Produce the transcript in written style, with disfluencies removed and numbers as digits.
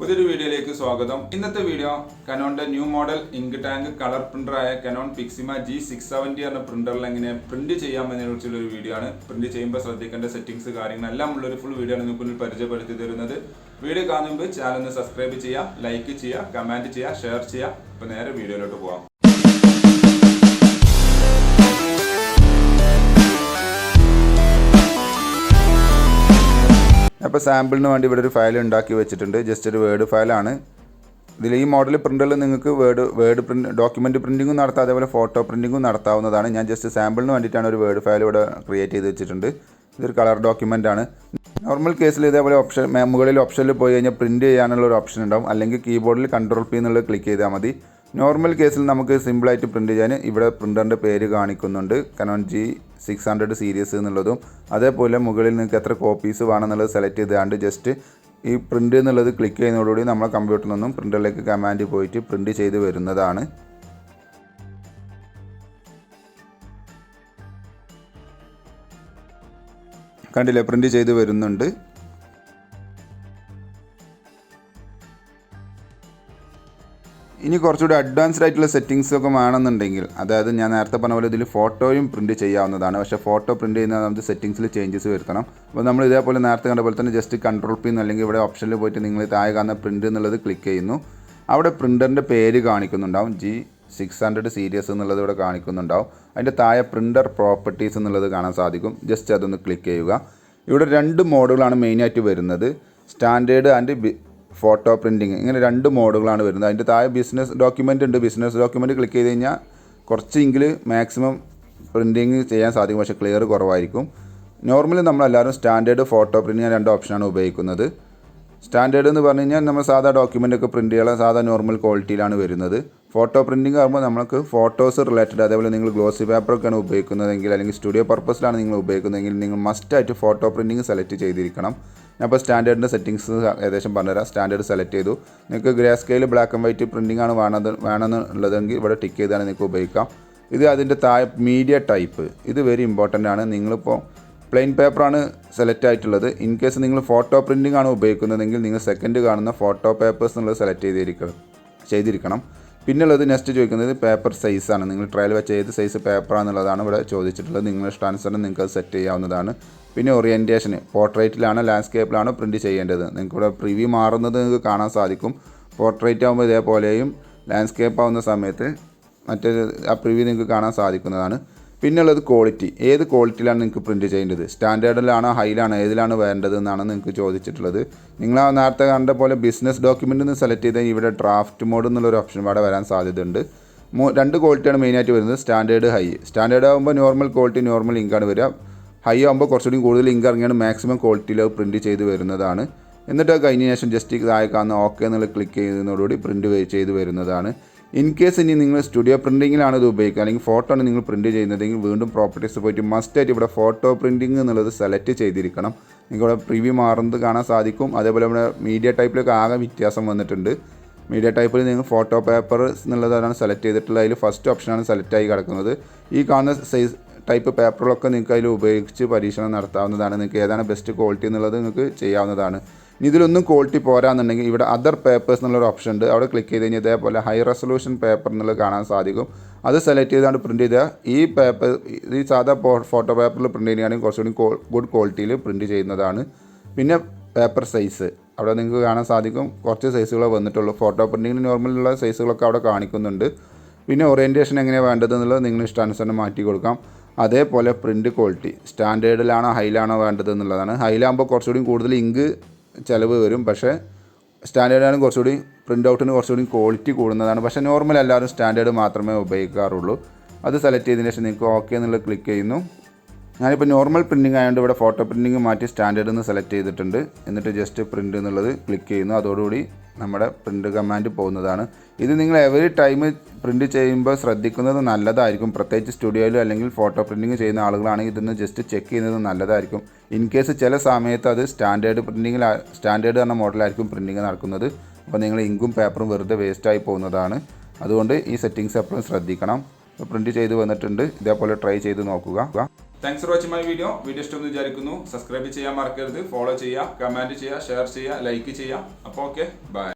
പുതിയൊരു വീഡിയോയിലേക്ക് സ്വാഗതം. ഇന്നത്തെ വീഡിയോ കനോണിന്റെ new model ink tank colour പ്രിന്ററായ കനോൺ PIXMA G670 എന്ന പ്രിന്ററിൽ എങ്ങനെ പ്രിന്റ് ചെയ്യാമെന്നതിനെ കുറിച്ചുള്ള ഒരു വീഡിയോ ആണ്. പ്രിന്റ് ചെയ്യുമ്പോൾ ശ്രദ്ധിക്കേണ്ട സെറ്റിംഗ്സ് കാര്യങ്ങളെല്ലാം ഉള്ളൊരു ഫുൾ വീഡിയോ ആണ് നിങ്ങൾക്ക് പരിചയപ്പെടുത്തി തരുന്നത്. വീഡിയോ കാണുമ്പോൾ ചാനൽ ഒന്ന് സബ്സ്ക്രൈബ് ചെയ്യുക, ലൈക്ക് ചെയ്യുക, കമന്റ് ചെയ്യുക, ഷെയർ ചെയ്യുക. അപ്പോൾ നേരെ വീഡിയോയിലോട്ട് പോകാം. അപ്പോൾ സാമ്പിളിന് വേണ്ടി ഇവിടെ ഒരു ഫയൽ ഉണ്ടാക്കി വെച്ചിട്ടുണ്ട്. ജസ്റ്റ് ഒരു വേർഡ് ഫയലാണ്. ഇതിൽ ഈ മോഡൽ പ്രിൻ്ററിൽ നിങ്ങൾക്ക് വേർഡ് പ്രിൻ്റ് ഡോക്യുമെൻറ്റ് പ്രിൻറ്റിങ്ങും നടത്താം, അതേപോലെ ഫോട്ടോ പ്രിൻറ്റിങ്ങും നടത്താവുന്നതാണ്. ഞാൻ ജസ്റ്റ് സാമ്പിളിന് വേണ്ടിയിട്ടാണ് ഒരു വേർഡ് ഫയൽ ഇവിടെ ക്രിയേറ്റ് ചെയ്ത് വെച്ചിട്ടുണ്ട്. ഇതൊരു കളർ ഡോക്യുമെൻ്റ് ആണ്. നോർമൽ കേസിൽ ഇതേപോലെ മുകളിൽ ഓപ്ഷനിൽ പോയി കഴിഞ്ഞാൽ പ്രിൻറ്റ് ചെയ്യാനുള്ള ഒരു ഓപ്ഷൻ ഉണ്ടാവും. അല്ലെങ്കിൽ കീബോർഡിൽ Ctrl+P എന്നുള്ളത് ക്ലിക്ക് ചെയ്താൽ മതി. നോർമൽ കേസിൽ നമുക്ക് സിമ്പിളായിട്ട് പ്രിൻറ്റ് ചെയ്യാൻ ഇവിടെ പ്രിൻ്ററിൻ്റെ പേര് കാണിക്കുന്നുണ്ട്, Canon G670 സീരീസ് എന്നുള്ളതും. അതേപോലെ മുകളിൽ നിങ്ങൾക്ക് എത്ര കോപ്പീസ് വേണമെന്നുള്ളത് സെലക്ട് ചെയ്താണ്ട് ജസ്റ്റ് ഈ പ്രിൻ്റ് എന്നുള്ളത് ക്ലിക്ക് ചെയ്യുന്നതോടുകൂടി നമ്മളെ കമ്പ്യൂട്ടറിൽ നിന്നും പ്രിൻ്ററിലേക്ക് കമാൻഡ് പോയിട്ട് പ്രിൻ്റ് ചെയ്ത് വരുന്നതാണ്. കണ്ടില്ലേ, പ്രിൻ്റ് ചെയ്ത് വരുന്നുണ്ട്. ഇനി കുറച്ചുകൂടി അഡ്വാൻസ്ഡ് ആയിട്ടുള്ള സെറ്റിങ്സ് ഒക്കെ വേണമെന്നുണ്ടെങ്കിൽ, അതായത് ഞാൻ നേരത്തെ പറഞ്ഞ പോലെ ഇതിൽ ഫോട്ടോയും പ്രിൻറ്റ് ചെയ്യാവുന്നതാണ്. പക്ഷേ ഫോട്ടോ പ്രിൻറ്റ് ചെയ്യുന്ന നമുക്ക് സെറ്റിങ്സിൽ ചേഞ്ചസ് വരുത്തണം. അപ്പോൾ നമ്മൾ ഇതേപോലെ നേരത്തെ കണ്ട പോലെ തന്നെ ജസ്റ്റ് Ctrl+P അല്ലെങ്കിൽ ഇവിടെ ഓപ്ഷനിൽ പോയിട്ട് നിങ്ങൾ താഴെ കാണുന്ന പ്രിൻറ്റ് എന്നുള്ളത് ക്ലിക്ക് ചെയ്യുന്നു. അവിടെ പ്രിൻ്ററിൻ്റെ പേര് കാണിക്കുന്നുണ്ടാവും, G670 സീരീസ് എന്നുള്ളത് ഇവിടെ കാണിക്കുന്നുണ്ടാവും. അതിൻ്റെ താഴെ പ്രിൻ്റർ പ്രോപ്പർട്ടീസ് എന്നുള്ളത് കാണാൻ സാധിക്കും. ജസ്റ്റ് അതൊന്ന് ക്ലിക്ക് ചെയ്യുക. ഇവിടെ രണ്ട് മോഡുകളാണ് മെയിനായിട്ട് വരുന്നത്, സ്റ്റാൻഡേർഡ് ആൻഡ് ഫോട്ടോ പ്രിൻറ്റിങ്. ഇങ്ങനെ രണ്ട് മോഡുകളാണ് വരുന്നത്. അതിൻ്റെ താഴെ ബിസിനസ് ഡോക്യുമെൻ്റ് ഉണ്ട്. ബിസിനസ് ഡോക്യുമെൻറ്റ് ക്ലിക്ക് ചെയ്ത് കഴിഞ്ഞാൽ കുറച്ച് എങ്കിൽ മാക്സിമം പ്രിൻറ്റിങ് ചെയ്യാൻ സാധിക്കും, പക്ഷേ ക്ലിയർ കുറവായിരിക്കും. നോർമലി നമ്മളെല്ലാവരും സ്റ്റാൻഡേർഡ് ഫോട്ടോ പ്രിൻറ്റിങ് രണ്ട് ഓപ്ഷനാണ് ഉപയോഗിക്കുന്നത്. സ്റ്റാൻഡേർഡ് എന്ന് പറഞ്ഞു കഴിഞ്ഞാൽ നമ്മൾ സാധാ ഡോക്യുമെൻ്റ് ഒക്കെ പ്രിൻറ്റ് ചെയ്യാൻ സാധാ നോർമൽ ക്വാളിറ്റിയിലാണ് വരുന്നത്. ഫോട്ടോ പ്രിൻറ്റിങ് ആകുമ്പോൾ നമുക്ക് ഫോട്ടോസ് റിലേറ്റഡ്, അതേപോലെ നിങ്ങൾ ഗ്ലോസി പേപ്പറൊക്കെയാണ് ഉപയോഗിക്കുന്നതെങ്കിൽ അല്ലെങ്കിൽ സ്റ്റുഡിയോ പർപ്പസിലാണ് നിങ്ങൾ ഉപയോഗിക്കുന്നതെങ്കിൽ നിങ്ങൾ മസ്റ്റായിട്ട് ഫോട്ടോ പ്രിൻറ്റിങ് സെലക്ട് ചെയ്തിരിക്കണം. ഞാൻ ഇപ്പോൾ സ്റ്റാൻഡേർഡിൻ്റെ സെറ്റിങ്സ് ഏകദേശം പറഞ്ഞുതരാം. സ്റ്റാൻഡേർഡ് സെലക്ട് ചെയ്തു. നിങ്ങൾക്ക് grey scale black and white printing ആണ് വേണമെന്നുള്ളതെങ്കിൽ ഇവിടെ ടിക്ക് ചെയ്താണ് നിങ്ങൾക്ക് ഉപയോഗിക്കാം. ഇത് അതിൻ്റെ താഴെ മീഡിയ ടൈപ്പ്, ഇത് വെരി ഇമ്പോർട്ടൻ്റ് ആണ്. നിങ്ങളിപ്പോൾ പ്ലെയിൻ പേപ്പറാണ് സെലക്ട് ആയിട്ടുള്ളത്. ഇൻ കേസ് നിങ്ങൾ ഫോട്ടോ പ്രിൻറ്റിംഗ് ആണ് ഉപയോഗിക്കുന്നതെങ്കിൽ നിങ്ങൾ സെക്കൻഡ് കാണുന്ന ഫോട്ടോ പേപ്പേഴ്സ് എന്നുള്ളത് സെലക്ട് ചെയ്തിരിക്കണം. പിന്നുള്ളത് നെക്സ്റ്റ് ചോദിക്കുന്നത് പേപ്പർ സൈസാണ്. നിങ്ങൾ ട്രയൽ വെച്ച ഏത് സൈസ് പേപ്പറാണെന്നുള്ളതാണ് ഇവിടെ ചോദിച്ചിട്ടുള്ളത്. നിങ്ങളുടെ ഇഷ്ടാനുസരണം നിങ്ങൾക്ക് അത് സെറ്റ് ചെയ്യാവുന്നതാണ്. പിന്നെ ഓറിയൻറ്റേഷൻ, പോർട്രേറ്റിലാണോ ലാൻഡ്സ്കേപ്പിലാണോ പ്രിൻറ്റ് ചെയ്യേണ്ടത്. നിങ്ങൾക്ക് ഇവിടെ പ്രിവ്യൂ മാറുന്നത് നിങ്ങൾക്ക് കാണാൻ സാധിക്കും. പോർട്രേറ്റ് ആകുമ്പോൾ ഇതേപോലെയും ലാൻഡ്സ്കേപ്പ് ആവുന്ന സമയത്ത് മറ്റേ ആ പ്രിവ്യൂ നിങ്ങൾക്ക് കാണാൻ സാധിക്കുന്നതാണ്. പിന്നുള്ളത് ക്വാളിറ്റി, ഏത് ക്വാളിറ്റിയിലാണ് നിങ്ങൾക്ക് പ്രിൻറ്റ് ചെയ്യേണ്ടത്, സ്റ്റാൻഡേർഡിലാണോ ഹൈയിലാണോ ഏതിലാണ് വേണ്ടത് എന്നാണ് നിങ്ങൾക്ക് ചോദിച്ചിട്ടുള്ളത്. നിങ്ങൾ ആ നേരത്തെ കണ്ട പോലെ ബിസിനസ് ഡോക്യുമെൻ്റ് നിന്ന് സെലക്ട് ചെയ്താൽ ഇവിടെ ഡ്രാഫ്റ്റ് മോഡ് എന്നുള്ളൊരു ഓപ്ഷൻ ഇവിടെ വരാൻ സാധ്യതയുണ്ട്. രണ്ട് ക്വാളിറ്റിയാണ് മെയിനായിട്ട് വരുന്നത്, സ്റ്റാൻഡേർഡ് ഹൈ. സ്റ്റാൻഡേർഡ് ആകുമ്പോൾ നോർമൽ ക്വാളിറ്റി നോർമൽ ഇങ്കാണ് വരിക. ഹൈ ആകുമ്പോൾ കുറച്ചുകൂടി കൂടുതൽ ഇങ്ക് ഇറങ്ങിയാണ് മാക്സിമം ക്വാളിറ്റിയിൽ പ്രിൻറ്റ് ചെയ്ത് വരുന്നതാണ്. എന്നിട്ട് കഴിഞ്ഞ ശേഷം ജസ്റ്റ് താഴെ കാണുന്ന ഓക്കെ എന്നുള്ള ക്ലിക്ക് ചെയ്യുന്നതോടുകൂടി പ്രിൻറ്റ് ചെയ്ത് വരുന്നതാണ്. ഇൻ കേസ് ഇനി നിങ്ങൾ സ്റ്റുഡിയോ പ്രിൻറ്റിങ്ങിലാണ് ഇത് ഉപയോഗിക്കുക, അല്ലെങ്കിൽ ഫോട്ടോ ആണ് നിങ്ങൾ പ്രിൻറ്റ് ചെയ്യുന്നതെങ്കിൽ വീണ്ടും പ്രോപ്പർട്ടീസ് പോയിട്ട് മസ്റ്റായിട്ട് ഇവിടെ ഫോട്ടോ പ്രിൻറ്റിങ് എന്നുള്ളത് സെലക്ട് ചെയ്തിരിക്കണം. നിങ്ങൾക്ക് ഇവിടെ പ്രിവ്യൂ മാറുന്നത് കാണാൻ സാധിക്കും. അതേപോലെ ഇവിടെ മീഡിയ ടൈപ്പിലൊക്കെ ആകെ വ്യത്യാസം വന്നിട്ടുണ്ട്. മീഡിയ ടൈപ്പിൽ നിങ്ങൾ ഫോട്ടോ പേപ്പർ എന്നുള്ളതാണ് സെലക്ട് ചെയ്തിട്ടുള്ളത്. അതിൽ ഫസ്റ്റ് ഓപ്ഷനാണ് സെലക്ട് ആയി കിടക്കുന്നത്. ഈ കാണുന്ന സൈസ് ടൈപ്പ് പേപ്പറുകളൊക്കെ നിങ്ങൾക്ക് അതിൽ ഉപയോഗിച്ച് പരീക്ഷണം നടത്താവുന്നതാണ്. നിങ്ങൾക്ക് ഏതാണ് ബെസ്റ്റ് ക്വാളിറ്റി എന്നുള്ളത് നിങ്ങൾക്ക് ചെയ്യാവുന്നതാണ്. ഇനി ഇതിലൊന്നും ക്വാളിറ്റി പോരാന്നുണ്ടെങ്കിൽ ഇവിടെ അതർ പേപ്പേഴ്സ് എന്നുള്ളൊരു ഓപ്ഷൻ ഉണ്ട്. അവിടെ ക്ലിക്ക് ചെയ്ത് കഴിഞ്ഞാൽ ഇതേപോലെ ഹൈ റെസൊല്യൂഷൻ പേപ്പർ എന്നുള്ളത് കാണാൻ സാധിക്കും. അത് സെലക്ട് ചെയ്താണ്ട് പ്രിൻറ്റ് ചെയ്താൽ ഈ പേപ്പർ ഈ സാധാ ഫോട്ടോ പേപ്പറിൽ പ്രിൻറ്റ് ചെയ്യുകയാണെങ്കിൽ കുറച്ചുകൂടി ഗുഡ് ക്വാളിറ്റിയിൽ പ്രിൻറ്റ് ചെയ്യുന്നതാണ്. പിന്നെ പേപ്പർ സൈസ് അവിടെ നിങ്ങൾക്ക് കാണാൻ സാധിക്കും. കുറച്ച് സൈസുകളെ വന്നിട്ടുള്ളൂ. ഫോട്ടോ പ്രിൻറ്റിങ്ങിന് നോർമലുള്ള സൈസുകളൊക്കെ അവിടെ കാണിക്കുന്നുണ്ട്. പിന്നെ ഓറിയൻറ്റേഷൻ എങ്ങനെയാണ് വേണ്ടതെന്നുള്ളത് നിങ്ങൾ ഇഷ്ടാനുസരണം മാറ്റി കൊടുക്കാം. അതേപോലെ പ്രിൻറ്റ് ക്വാളിറ്റി സ്റ്റാൻഡേർഡിലാണോ ഹൈയിലാണോ വേണ്ടത് എന്നുള്ളതാണ്. ഹൈയിലാകുമ്പോൾ കുറച്ചുകൂടി കൂടുതൽ ഇങ്ക് ചിലവ് വരും, പക്ഷേ സ്റ്റാൻഡേർഡാണ് കുറച്ചുകൂടി പ്രിൻ്റ് ഔട്ടിന് കുറച്ചുകൂടി ക്വാളിറ്റി കൂടുന്നതാണ്. പക്ഷേ നോർമൽ എല്ലാവരും സ്റ്റാൻഡേർഡ് മാത്രമേ ഉപയോഗിക്കാറുള്ളൂ. അത് സെലക്ട് ചെയ്തതിന് ശേഷം നിങ്ങൾക്ക് ഓക്കെ എന്നുള്ളത് ക്ലിക്ക് ചെയ്യുന്നു. ഞാനിപ്പോൾ നോർമൽ പ്രിൻറ്റിംഗ് ആയതുകൊണ്ട് ഇവിടെ ഫോട്ടോ പ്രിൻറ്റിംഗ് മാറ്റി സ്റ്റാൻഡേർഡ് എന്ന് സെലക്ട് ചെയ്തിട്ടുണ്ട്. എന്നിട്ട് ജസ്റ്റ് പ്രിൻറ്റ് എന്നുള്ളത് ക്ലിക്ക് ചെയ്യുന്നു. അതോടുകൂടി നമ്മുടെ പ്രിൻറ്റ് കമാൻഡ് പോകുന്നതാണ്. ഇത് നിങ്ങൾ എവറി ടൈം പ്രിൻറ്റ് ചെയ്യുമ്പോൾ ശ്രദ്ധിക്കുന്നത് നല്ലതായിരിക്കും. പ്രത്യേകിച്ച് സ്റ്റുഡിയോയിലോ അല്ലെങ്കിൽ ഫോട്ടോ പ്രിൻറ്റിങ് ചെയ്യുന്ന ആളുകളാണെങ്കിൽ ഇതൊന്ന് ജസ്റ്റ് ചെക്ക് ചെയ്യുന്നത് നല്ലതായിരിക്കും. ഇൻ കേസ് ചില സമയത്ത് അത് സ്റ്റാൻഡേർഡ് എന്ന മോഡലായിരിക്കും പ്രിൻറ്റിങ് നടക്കുന്നത്. അപ്പോൾ നിങ്ങൾ ഇങ്കും പേപ്പറും വെറുതെ വേസ്റ്റായി പോകുന്നതാണ്. അതുകൊണ്ട് ഈ സെറ്റിങ്സ് എപ്പോഴും ശ്രദ്ധിക്കണം. പ്രിൻറ്റ് ചെയ്ത് വന്നിട്ടുണ്ട്. ഇതേപോലെ ട്രൈ ചെയ്ത് നോക്കുക. Thanks for watching my video. Video ഇഷ്ടമെന്ന് വിചാരിക്കുന്നു. സബ്സ്ക്രൈബ് ചെയ്യാൻ മറക്കരുത്. ഫോളോ ചെയ്യുക, കമൻറ്റ് ചെയ്യുക, ഷെയർ ചെയ്യുക, ലൈക്ക് ചെയ്യുക. അപ്പോൾ ഓക്കെ, ബൈ.